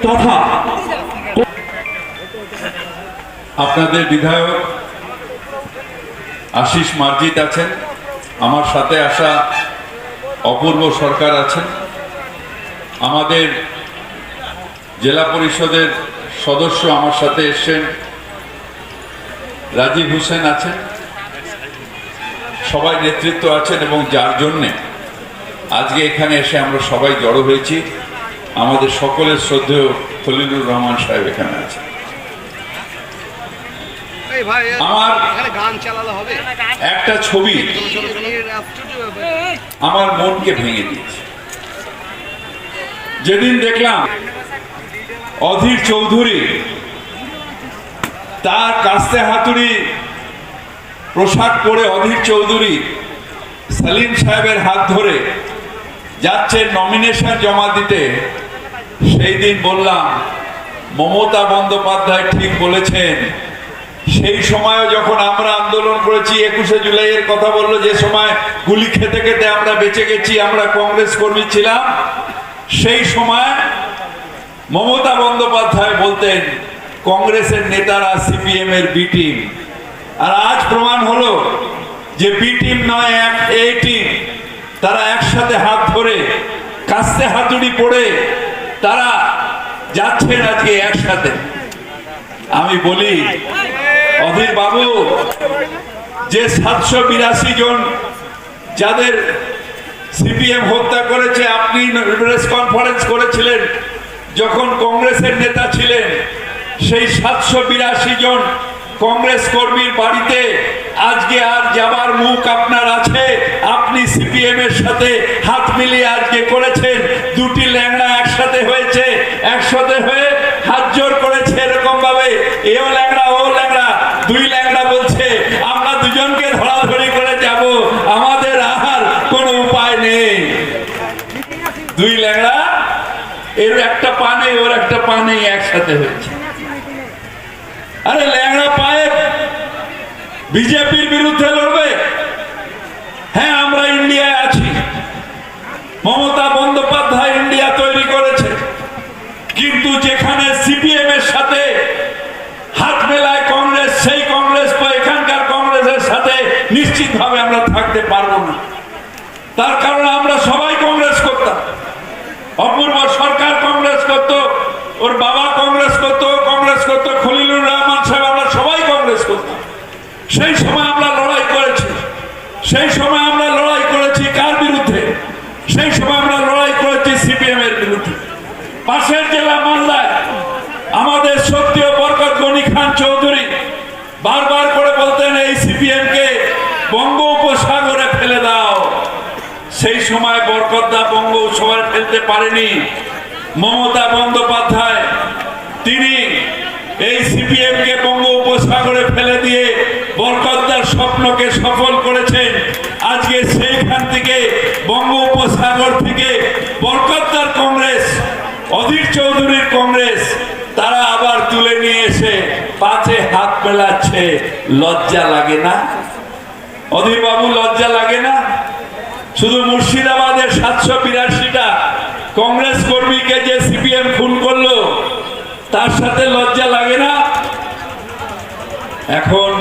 তথা আপনাদের বিধায়ক আশিস মার্জিত আছেন, আমার সাথে আসা অপূর্ব সরকার আছেন, আমাদের জেলা পরিষদের সদস্য আমার সাথে এসেছেন রাজীব হোসেন আছেন, সবাই নেতৃত্ব আছেন এবং যার জন্যে আজকে এখানে এসে আমরা সবাই জড়ো হয়েছি, আমাদের সকলের শ্রদ্ধেয় খলিলুর রহমান সাহেব এখানে আছেন। আমার একটা ছবি আমার মনকে ভেঙে দিয়েছে। যেদিন দেখলাম অধীর চৌধুরী তার কাস্তে হাতুড়ি পোশাক পরে অধীর চৌধুরী সালিম সাহেবের হাত ধরে যাচ্ছে নমিনেশন জমা দিতে, সেই দিন বললাম মমতা বন্দ্যোপাধ্যায় ঠিক বলেছেন। সেই সময়ও যখন আমরা আন্দোলন করেছি, 21শে জুলাইয়ের কথা বললো, যে সময় গুলি খেতে খেতে আমরা বেঁচে গেছি, আমরা কংগ্রেস কর্মী ছিলাম, সেই সময় মমতা বন্দ্যোপাধ্যায় বলতেন কংগ্রেসের নেতারা সিপিএম এর বি টিম। আর আজ প্রমাণ হলো যে বি টিম নয়, এ টিম। তারা একসাথে হাত ধরে কাস্তে হাতুড়ি পড়ে তারা যাচ্ছেন আজকে একসাথে। আমি বলি অধীর বাবু, যে 782 জন যাদের সিপিএম হত্যা করেছে, আপনি প্রেস কনফারেন্স করেছিলেন যখন কংগ্রেসের নেতা ছিলেন, সেই 782 জন কংগ্রেস কর্মীর বাড়িতে আজকে আর যাবার মুখ আপনার আছে? আপনি সিপিএম এর সাথে হাত মিলিয়ে আজকে করেছেন, দুটি ল্যাংড়া একসাথে হয়েছে, একসাথে হয়ে হাত জোর করেছে এরকম ভাবে, এও ল্যাংড়া ও ল্যাংড়া, দুই ল্যাংড়া বলছে আমরা দুজনকে ধরাধরি করে যাব, আমাদের আর কোনো উপায় নেই। দুই ল্যাংড়া, এর একটা পা নেই ওর একটা পা নেই, একসাথে হয়েছে। আরে ল্যাংড়া পায়ে বিজেপির বিরুদ্ধে লড়বে? হ্যাঁ, আমরা ইন্ডিয়ায় আছি, মমতা বন্দ্যোপাধ্যায় ইন্ডিয়া তৈরি করেছে, কিন্তু যেখানে সিপিএম এর সাথে হাত মেলায় কংগ্রেস, সেই কংগ্রেস এখানকার কংগ্রেসের সাথে নিশ্চিতভাবে আমরা থাকতে পারবো না। তার কারণে আমরা সবাই কংগ্রেস করতাম, অপূর্ব সরকার কংগ্রেস করত, ওর বাবা কংগ্রেস করত, খলিলুর রহমান সাহেব, আমরা সবাই কংগ্রেস করতাম। সেই সময় আমরা লড়াই করেছি, সেই সময় আমরা লড়াই করেছি কার বিরুদ্ধে? সেই সময় আমরা লড়াই করেছি সিপিএম এর বিরুদ্ধে। পাশের জেলা মালদায় আমাদের সত্যিও বরকত গনি খান চৌধুরী বারবার করে বলতেন এই সিপিএম কে বঙ্গোপসাগরে ফেলে দাও। সেই সময় বরকতদা বঙ্গোপসাগরে ফেলতে পারেনি। মমতা বন্দ্যোপাধ্যায় তিনি এই সিপিএম কে বঙ্গোপসাগরে ফেলে দিয়ে বরকতদার স্বপ্নকে সফল করেছেন। আজকে সেইখান থেকে বঙ্গোপসাগর থেকে বরকতদার কংগ্রেস, অধীর চৌধুরীর কংগ্রেস, তারা আবার তুলে নিয়ে এসে পাছে হাত মেলাচ্ছে। লজ্জা লাগে না অধীর বাবু? লজ্জা লাগে না? শুধু মুর্শিদাবাদের 782টা কংগ্রেস কর্মীকে যে সিপিএম খুন করলো, তার সাথে লজ্জা লাগে না? এখন